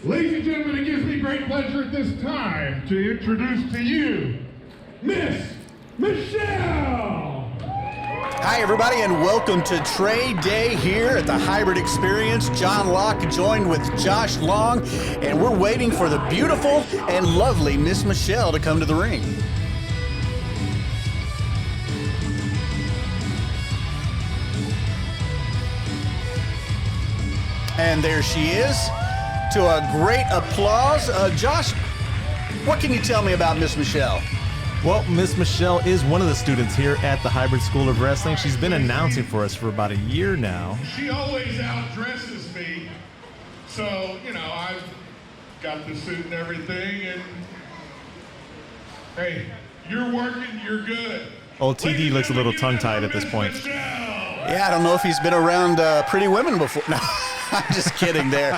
Ladies and gentlemen, it gives me great pleasure at this time to introduce to you Miss Michelle. Hi, everybody, and welcome to Trade Day here at the Hybrid Experience. John Locke joined with Josh Long, and we're waiting for the beautiful and lovely Miss Michelle to come to the ring. And there she is, to a great applause. Josh, what can you tell me about Miss Michelle? Well, Miss Michelle is one of the students here at the Hybrid School of Wrestling. She's been announcing for us for about a year now. She always outdresses me, so, you know, I've got the suit and everything, and hey, you're working, you're good. Old TD looks a little tongue-tied at this point. Yeah, I don't know if he's been around pretty women before. No, I'm just kidding there.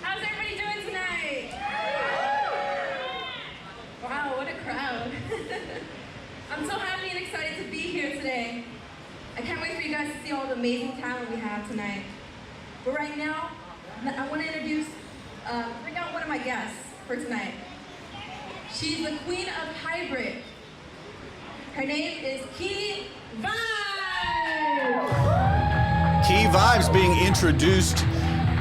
How's everybody doing tonight? Wow, what a crowd. I'm so happy and excited to be here today. I can't wait for you guys to see all the amazing talent we have tonight. But right now, I want to bring out one of my guests for tonight. She's the queen of hybrid. Her name is Vibez. Key Vibez being introduced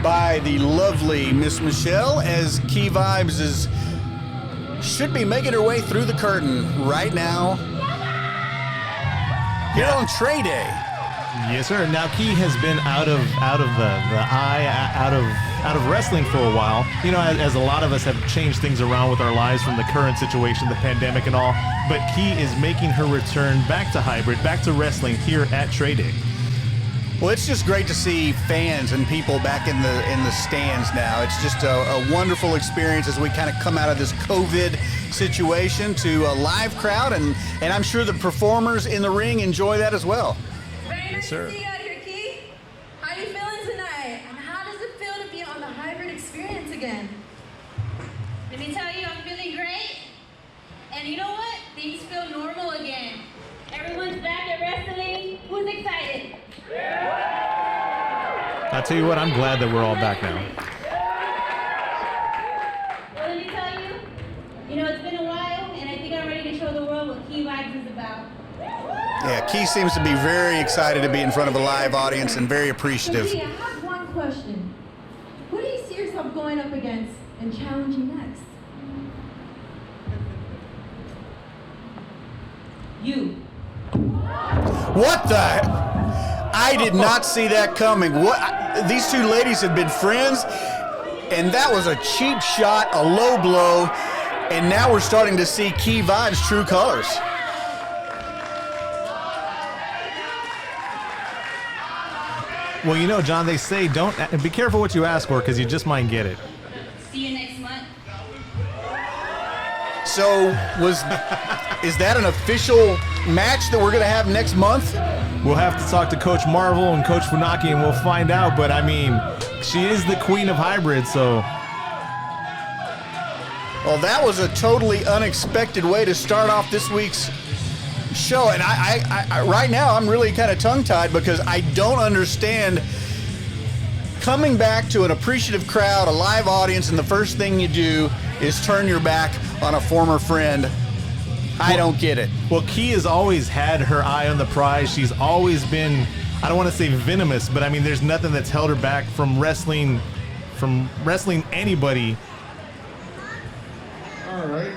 by the lovely Miss Michelle, as Key Vibez should be making her way through the curtain right now here on Trade Day. Yes, sir. Now Key has been out of wrestling for a while. You know, as a lot of us have changed things around with our lives from the current situation, the pandemic and all. But Key is making her return back to hybrid, back to wrestling here at Trade Day. Well, it's just great to see fans and people back in the stands now. It's just a wonderful experience as we kind of come out of this COVID situation to a live crowd, and I'm sure the performers in the ring enjoy that as well. Very nice sir. to see you out here, Key. How you feeling tonight? And how does it feel to be on the hybrid experience again? Let me tell you, I'm feeling great. And you know what? Things feel normal again. Everyone's back at wrestling. Who's excited? I'll tell you what, I'm glad that we're all back now. Well, let me tell you, it's been a while, and I think I'm ready to show the world what Key Vibez is about. Yeah, Key seems to be very excited to be in front of a live audience and very appreciative. So, Key, I have one question. Who do you see yourself going up against and challenging next? You. What the? I did not see that coming. These two ladies have been friends, and that was a cheap shot, a low blow, and now we're starting to see Key Vibez' true colors. Well, you know, John, they say don't be careful what you ask for, because you just might get it. See you next month. So, is that an official match that we're going to have next month? We'll have to talk to Coach Marvel and Coach Funaki, and we'll find out. But, I mean, she is the queen of hybrid, so... Well, that was a totally unexpected way to start off this week's show. And I right now, I'm really kind of tongue-tied because I don't understand coming back to an appreciative crowd, a live audience, and the first thing you do is turn your back on a former friend. I don't get it. Well, Key has always had her eye on the prize. She's always been, I don't want to say venomous, but I mean, there's nothing that's held her back from wrestling anybody. All right.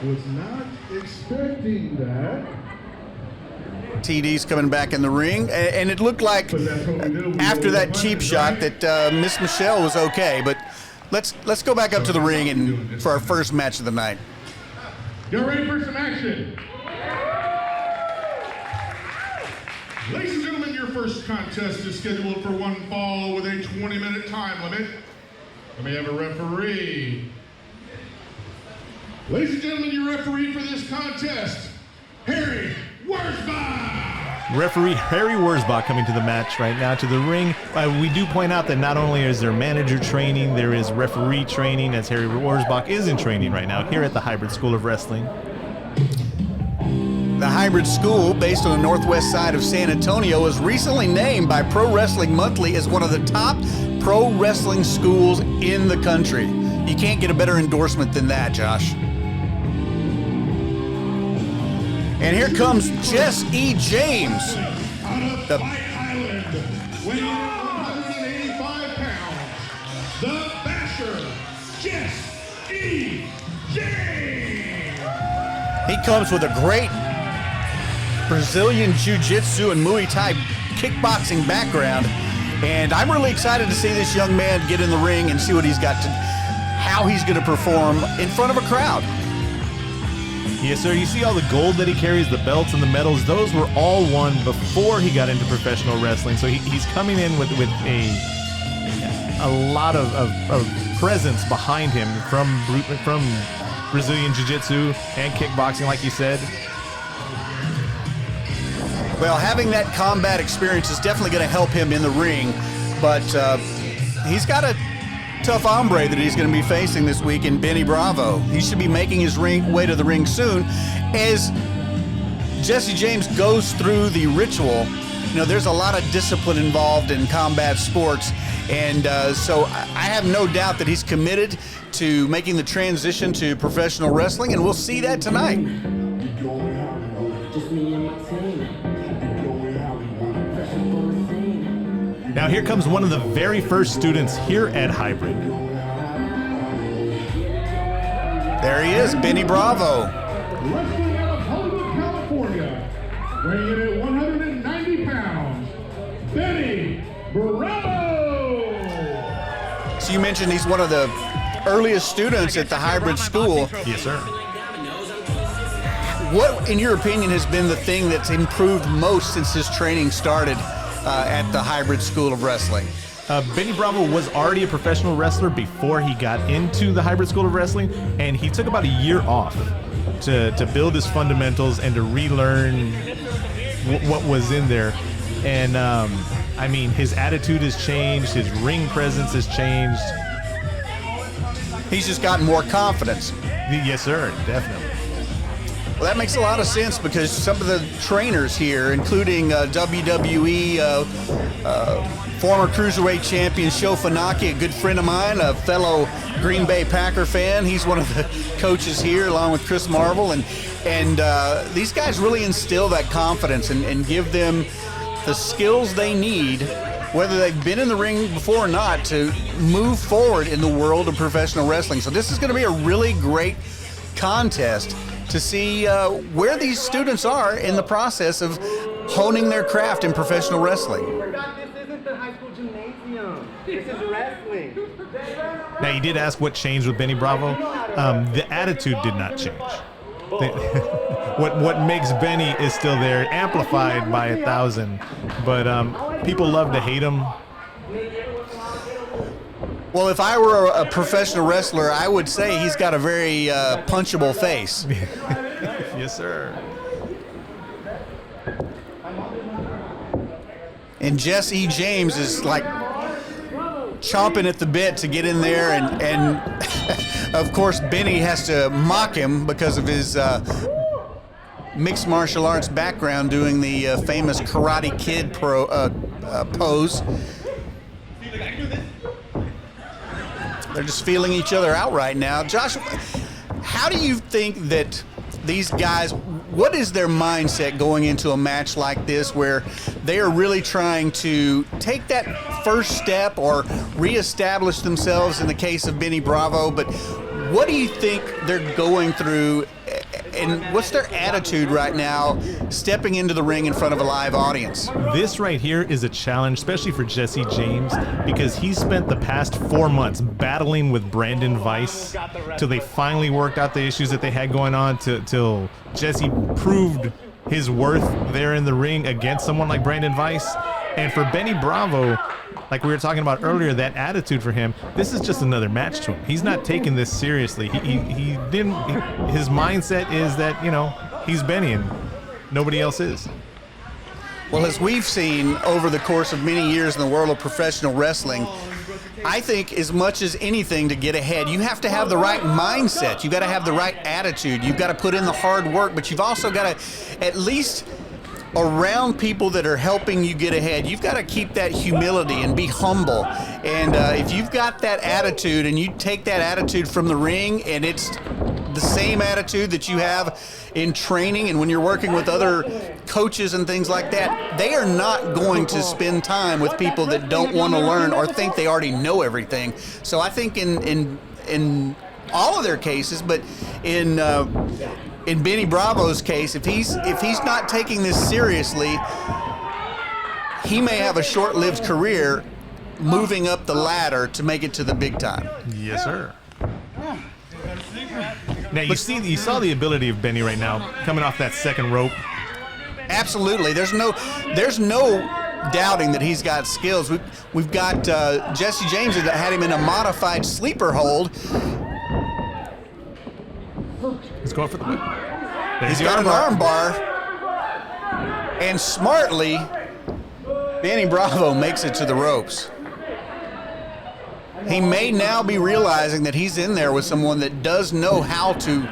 Was not expecting that. TD's coming back in the ring, and it looked like after that cheap shot that Miss Michelle was okay, but let's go back up to the ring and for our first match of the night. Y'all ready for some action? Ladies and gentlemen, your first contest is scheduled for one fall with a 20-minute time limit. Let me have a referee. Ladies and gentlemen, your referee for this contest, Harry Wurzbach. Referee Harry Wurzbach coming to the match right now to the ring. We do point out that not only is there manager training, there is referee training, as Harry Wurzbach is in training right now here at the Hybrid School of Wrestling. The Hybrid School, based on the northwest side of San Antonio, was recently named by Pro Wrestling Monthly as one of the top pro wrestling schools in the country. You can't get a better endorsement than that, Josh. And here comes Jess E. James. Out of White Island, weighing 185 pounds, the Basher, Jess E. James. He comes with a great Brazilian Jiu-Jitsu and Muay Thai kickboxing background. And I'm really excited to see this young man get in the ring and see what he's got to, how he's going to perform in front of a crowd. Yes, sir. You see all the gold that he carries, the belts and the medals. Those were all won before he got into professional wrestling. So he's coming in with a lot of presence behind him from Brazilian Jiu-Jitsu and kickboxing, like you said. Well, having that combat experience is definitely going to help him in the ring, but he's got a tough hombre that he's going to be facing this week in Benny Bravo. He should be making his way to the ring soon. As Jesse James goes through the ritual, you know, there's a lot of discipline involved in combat sports, and so I have no doubt that he's committed to making the transition to professional wrestling, and we'll see that tonight. Now here comes one of the very first students here at Hybrid. There he is, Benny Bravo. Wrestling out of Hollywood, California, weighing in at 190 pounds, Benny Bravo. So you mentioned he's one of the earliest students at the Hybrid School. Yes, sir. What, in your opinion, has been the thing that's improved most since his training started at the Hybrid School of Wrestling? Benny Bravo was already a professional wrestler before he got into the Hybrid School of Wrestling, and he took about a year off to build his fundamentals and to relearn what was in there. And I mean, his attitude has changed, his ring presence has changed. He's just gotten more confidence. Yes, sir, definitely. Well, that makes a lot of sense because some of the trainers here, including WWE former Cruiserweight champion Sho Funaki, a good friend of mine, a fellow Green Bay Packer fan. He's one of the coaches here, along with Chris Marvel. And these guys really instill that confidence and give them the skills they need, whether they've been in the ring before or not, to move forward in the world of professional wrestling. So this is going to be a really great contest to see where these students are in the process of honing their craft in professional wrestling. This isn't the high school gymnasium. This is wrestling. Now, you did ask what changed with Benny Bravo. The attitude did not change. What makes Benny is still there, amplified by 1,000. But people love to hate him. Well, if I were a professional wrestler, I would say he's got a very punchable face. Yes, sir. And Jess E. James is like chomping at the bit to get in there, and of course Benny has to mock him because of his mixed martial arts background, doing the famous Karate Kid pose. They're just feeling each other out right now. Josh, how do you think that these guys, what is their mindset going into a match like this where they are really trying to take that first step or reestablish themselves in the case of Benny Bravo, but what do you think they're going through and what's their attitude right now stepping into the ring in front of a live audience? This right here is a challenge, especially for Jesse James, because he spent the past 4 months battling with Brandon Weiss till they finally worked out the issues that they had going on, till Jesse proved his worth there in the ring against someone like Brandon Weiss. And for Benny Bravo, like we were talking about earlier, that attitude for him, this is just another match to him. He's not taking this seriously. His mindset is that, you know, he's Benny and nobody else is. Well, as we've seen over the course of many years in the world of professional wrestling, I think as much as anything to get ahead, you have to have the right mindset. You got to have the right attitude. You've got to put in the hard work, but you've also got to at least around people that are helping you get ahead. You've got to keep that humility and be humble. And if you've got that attitude and you take that attitude from the ring and it's the same attitude that you have in training and when you're working with other coaches and things like that, they are not going to spend time with people that don't want to learn or think they already know everything. So I think in all of their cases, but in Benny Bravo's case, if he's not taking this seriously, he may have a short-lived career moving up the ladder to make it to the big time. Yes, sir. Now you saw the ability of Benny right now coming off that second rope. Absolutely. There's no doubting that he's got skills. We've got Jesse James that had him in a modified sleeper hold. He's going for the whip. He's got an arm bar. And smartly, Benny Bravo makes it to the ropes. He may now be realizing that he's in there with someone that does know how to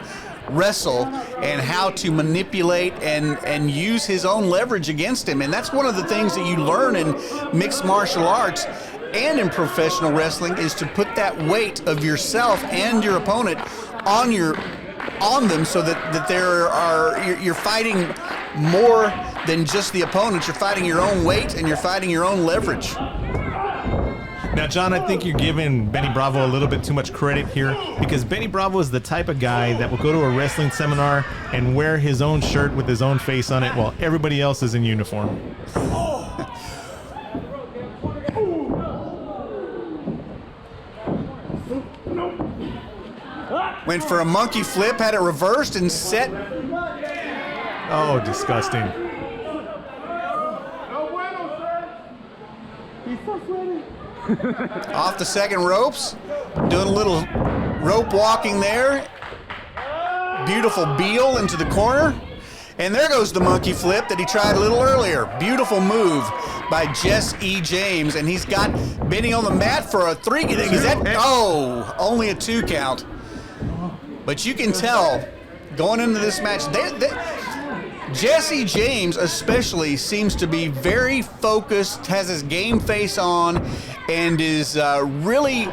wrestle and how to manipulate and use his own leverage against him. And that's one of the things that you learn in mixed martial arts and in professional wrestling is to put that weight of yourself and your opponent on them so that you're fighting more than just the opponent. You're fighting your own weight and you're fighting your own leverage. Now, John, I think you're giving Benny Bravo a little bit too much credit here because Benny Bravo is the type of guy that will go to a wrestling seminar and wear his own shirt with his own face on it while everybody else is in uniform. Went for a monkey flip, had it reversed and set. Oh, disgusting. Off the second ropes, doing a little rope walking there. Beautiful Beal into the corner. And there goes the monkey flip that he tried a little earlier. Beautiful move by Jess E. James. And he's got Benny on the mat for a 3. Is that? Oh, only a 2 count. But you can tell going into this match, Jesse James especially seems to be very focused, has his game face on, and is really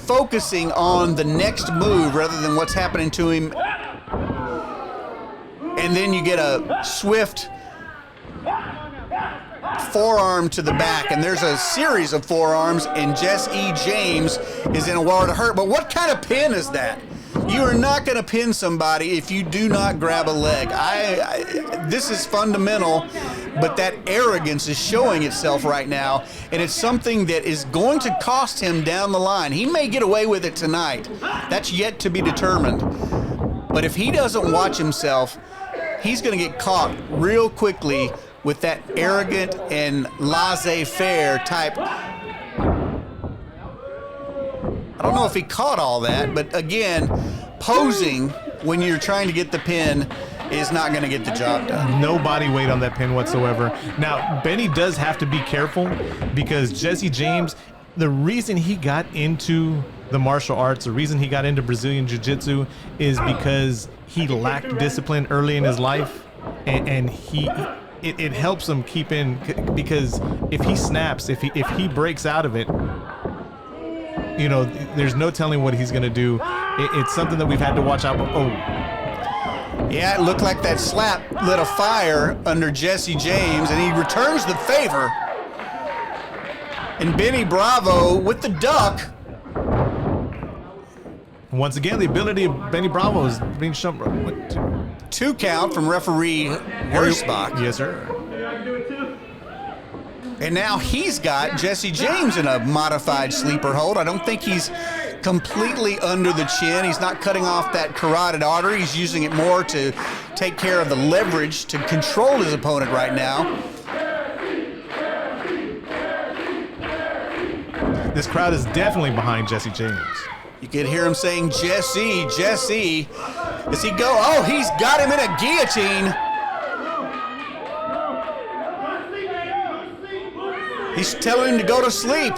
focusing on the next move rather than what's happening to him. And then you get a swift forearm to the back, and there's a series of forearms, and Jess E. James is in a world of hurt. But what kind of pin is that? You are not going to pin somebody if you do not grab a leg. This is fundamental, but that arrogance is showing itself right now, and it's something that is going to cost him down the line. He may get away with it tonight. That's yet to be determined. But if he doesn't watch himself, he's going to get caught real quickly with that arrogant and laissez-faire type. I don't know if he caught all that, but again, posing when you're trying to get the pin is not going to get the job done. No body weight on that pin whatsoever. Now, Benny does have to be careful because Jesse James, the reason he got into the martial arts, the reason he got into Brazilian Jiu-Jitsu is because he lacked discipline early in his life, and it helps him keep in, because if he snaps, if he breaks out of it, you know, there's no telling what he's going to do. It's something that we've had to watch out. Oh. Yeah, it looked like that slap lit a fire under Jesse James, and he returns the favor. And Benny Bravo with the duck. Once again, the ability of Benny Bravo is being shown. 2 count from referee Hersbach. Yes, sir. And now he's got Jesse James in a modified sleeper hold. I don't think he's completely under the chin. He's not cutting off that carotid artery. He's using it more to take care of the leverage to control his opponent right now. This crowd is definitely behind Jesse James. You could hear him saying, Jesse, Jesse. Does he go? Oh, he's got him in a guillotine. He's telling him to go to sleep.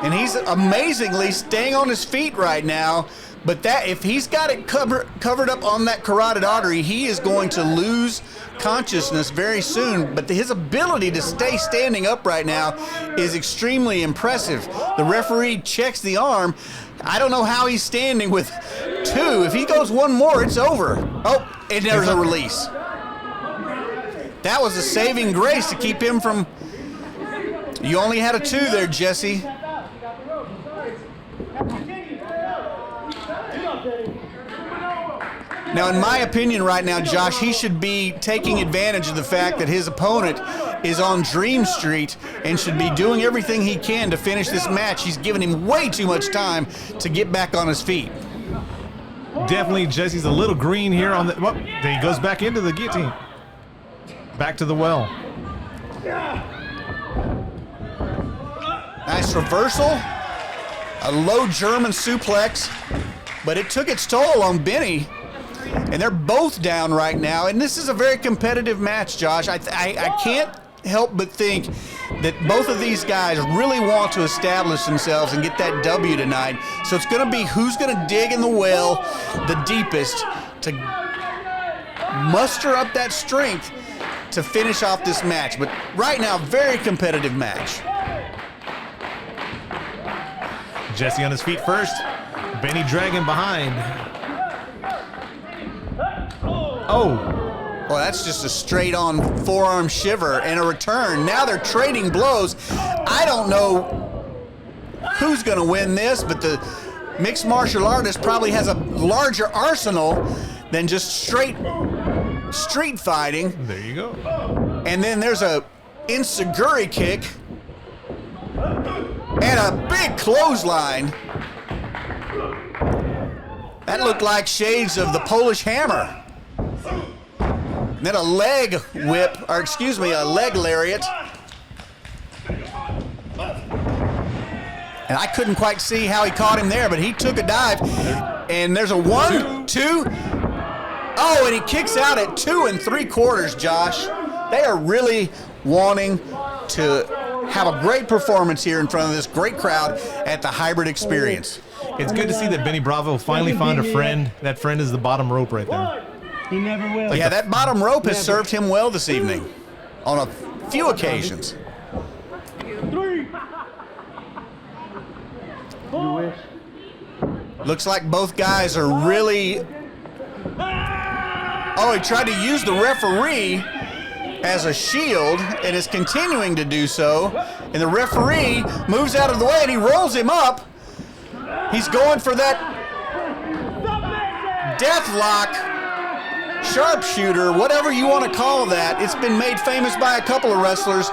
And he's amazingly staying on his feet right now. But that if he's got it covered up on that carotid artery, he is going to lose consciousness very soon. But his ability to stay standing up right now is extremely impressive. The referee checks the arm. I don't know how he's standing with 2. If he goes one more, it's over. Oh, and there's a release. That was a saving grace to keep him from... You only had a 2 there, Jesse. Now, in my opinion right now, Josh, he should be taking advantage of the fact that his opponent is on Dream Street and should be doing everything he can to finish this match. He's given him way too much time to get back on his feet. Definitely, Jesse's a little green here on the... Well, then he goes back into the guillotine. Back to the well. Nice reversal. A low German suplex. But it took its toll on Benny. And they're both down right now. And this is a very competitive match, Josh. I can't help but think that both of these guys really want to establish themselves and get that W tonight. So it's going to be who's going to dig in the well the deepest to muster up that strength to finish off this match. But right now, very competitive match. Jesse on his feet first. Benny dragging behind. Oh. Well, that's just a straight-on forearm shiver and a return. Now they're trading blows. I don't know who's going to win this, but the mixed martial artist probably has a larger arsenal than just straight street fighting. There you go. And then there's a enziguri kick and a big clothesline. That looked like shades of the Polish Hammer. And then a leg whip, or excuse me, a leg lariat. And I couldn't quite see how he caught him there, but he took a dive. And there's a 1, 2. Oh, and he kicks out at 2 3/4, Josh. They are really wanting to have a great performance here in front of this great crowd at the Hybrid Experience. It's good to see that Benny Bravo finally found a friend. That friend is the bottom rope right there. He never will. Yeah, that bottom rope has served him well this evening on a few occasions. 3. You wish. Looks like both guys are really... Oh, he tried to use the referee as a shield and is continuing to do so. And the referee moves out of the way and he rolls him up. He's going for that deathlock, sharpshooter, whatever you want to call that. It's been made famous by a couple of wrestlers.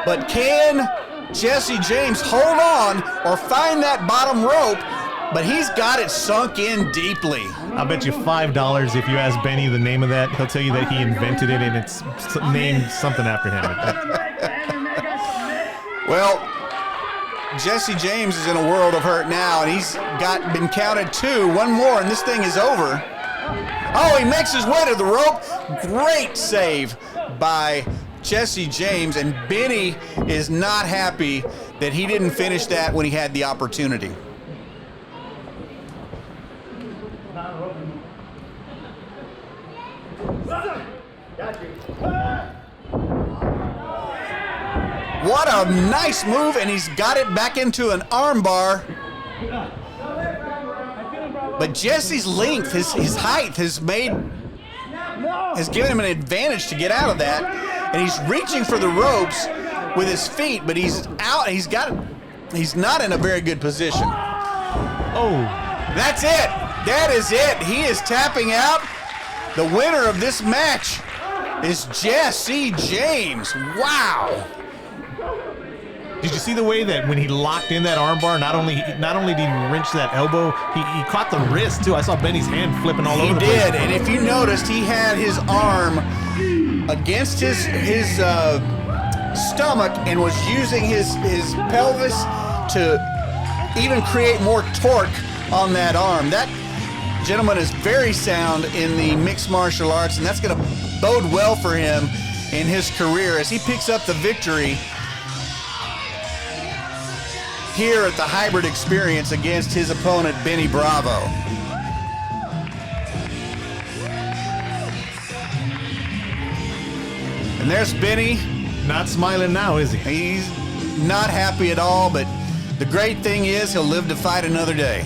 But can Jesse James hold on or find that bottom rope? But he's got it sunk in deeply. I'll bet you $5 if you ask Benny the name of that, he'll tell you that he invented it and it's named something after him. Well, Jesse James is in a world of hurt now, and he's been counted 2. One more, and this thing is over. Oh, he makes his way to the rope. Great save by Jesse James, and Benny is not happy that he didn't finish that when he had the opportunity. What a nice move, and he's got it back into an armbar. But Jesse's length, his height has given him an advantage to get out of that. And he's reaching for the ropes with his feet, but he's out. He's not in a very good position. Oh, that's it. That is it. He is tapping out. The winner of this match is Jesse James. Wow. did you see the way that when he locked in that armbar, not only did he wrench that elbow, he caught the wrist too. I saw Benny's hand flipping all over the place. He did, and if you noticed, he had his arm against his stomach and was using his pelvis to even create more torque on that arm. That gentleman is very sound in the mixed martial arts, and that's going to bode well for him in his career as he picks up the victory here at the Hybrid Experience against his opponent, Benny Bravo. And there's Benny. Not smiling now, is he? He's not happy at all, but the great thing is he'll live to fight another day.